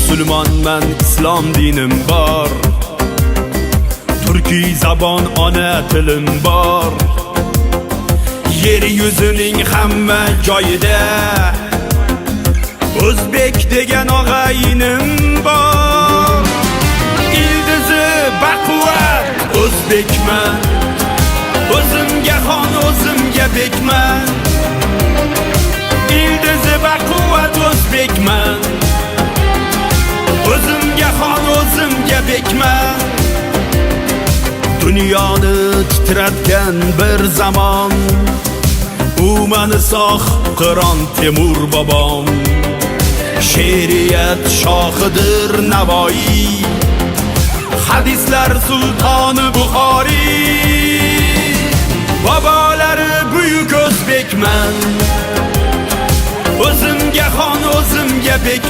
musulmonman, islom dinim bor. Turkiy zabon ona tilim bor. Yer yuzining hamma joyida o'zbek degan og'ayinim bor. Ildizi baquvvat o'zbekman, o'zimga xon o'zimga bekman. Ildizi baquvvat o'zbekman, o'zimga xon o'zimga bekman. Dunyoni titratgan bir zamon, u mani sog' Qiron Temur bobom. She'riyat shohidir Navoiy, hadislar sultoni Buxoriy. Bobolari buyuk o'zbekman, o'zimga xon o'zimga bek